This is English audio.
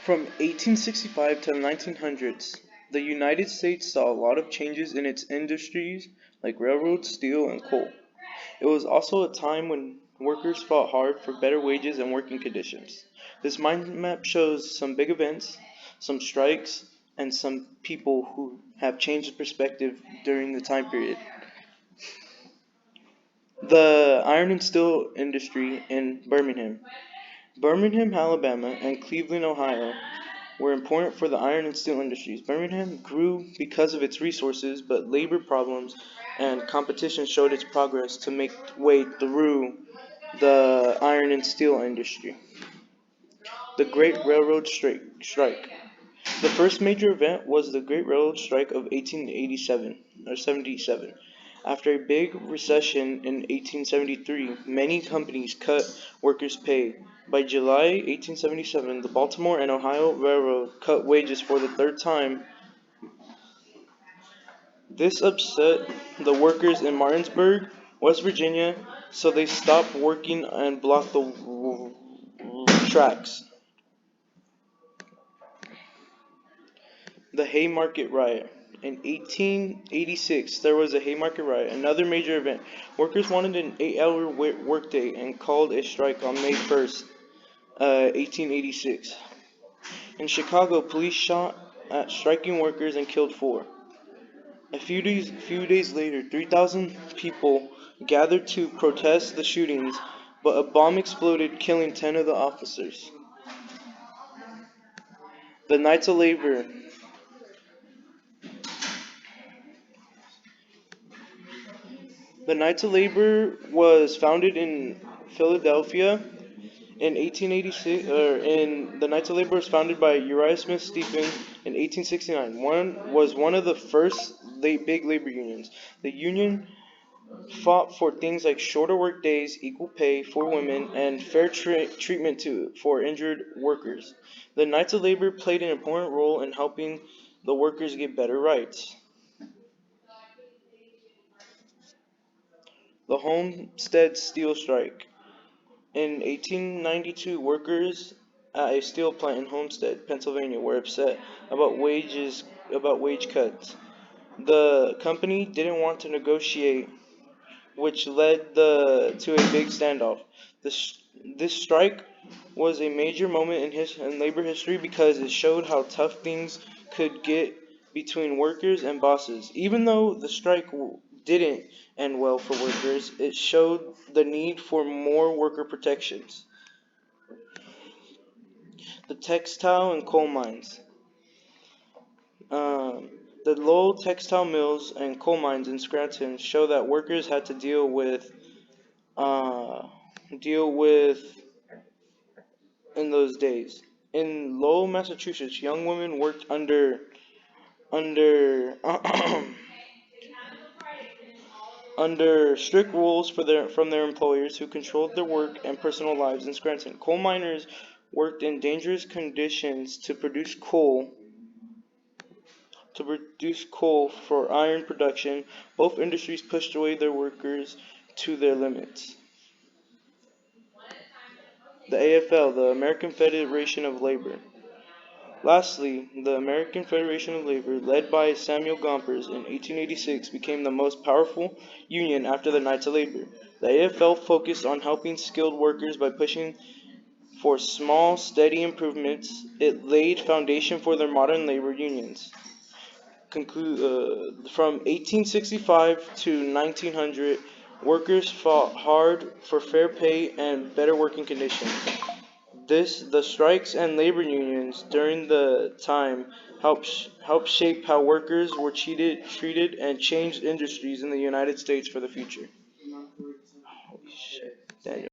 From 1865 to the 1900s, the United States saw a lot of changes in its industries like railroads, steel, and coal. It was also a time when workers fought hard for better wages and working conditions. This mind map shows some big events, some strikes, and some people who have changed perspective during the time period. The iron and steel industry in Birmingham. Birmingham, Alabama, and Cleveland, Ohio were important for the iron and steel industries. Birmingham grew because of its resources, but labor problems and competition showed its progress to make way through the iron and steel industry. The Great Railroad Strike. The first major event was the Great Railroad Strike of 1887 or 77. After a big recession in 1873, many companies cut workers' pay. By July 1877, the Baltimore and Ohio Railroad cut wages for the third time. This upset the workers in Martinsburg, West Virginia, so they stopped working and blocked the tracks. The Haymarket Riot. In 1886, there was a Haymarket Riot, another major event. Workers wanted an 8-hour workday and called a strike on May 1st, 1886. In Chicago, police shot at striking workers and killed 4. A few days later, 3,000 people gathered to protest the shootings, but a bomb exploded, killing 10 of the officers. The Knights of Labor. The Knights of Labor was founded in Philadelphia in 1886. The Knights of Labor was founded by Uriah Smith Stephen in 1869. One of the first big labor unions. The union fought for things like shorter work days, equal pay for women, and fair treatment for injured workers. The Knights of Labor played an important role in helping the workers get better rights. The Homestead Steel Strike. In 1892, workers at a steel plant in Homestead, Pennsylvania, were upset about wage cuts. The company didn't want to negotiate, which led to a big standoff. This strike was a major moment in labor history because it showed how tough things could get between workers and bosses. Even though the strike didn't end well for workers, it showed the need for more worker protections. The textile and coal mines. Um, the Lowell textile mills and coal mines in Scranton show that workers had to uh, deal with in those days. In Lowell, Massachusetts, young women worked under under strict rules from their employers who controlled their work and personal lives. In Scranton, coal miners worked in dangerous conditions to produce coal for iron production. Both industries pushed away their workers to their limits. The AFL, the American Federation of Labor. Lastly, the American Federation of Labor, led by Samuel Gompers in 1886, became the most powerful union after the Knights of Labor. The AFL focused on helping skilled workers by pushing for small, steady improvements. It laid foundation for their modern labor unions. From 1865 to 1900, workers fought hard for fair pay and better working conditions. The strikes and labor unions during the time helped shape how workers were treated, and changed industries in the United States for the future. Holy shit, Daniel.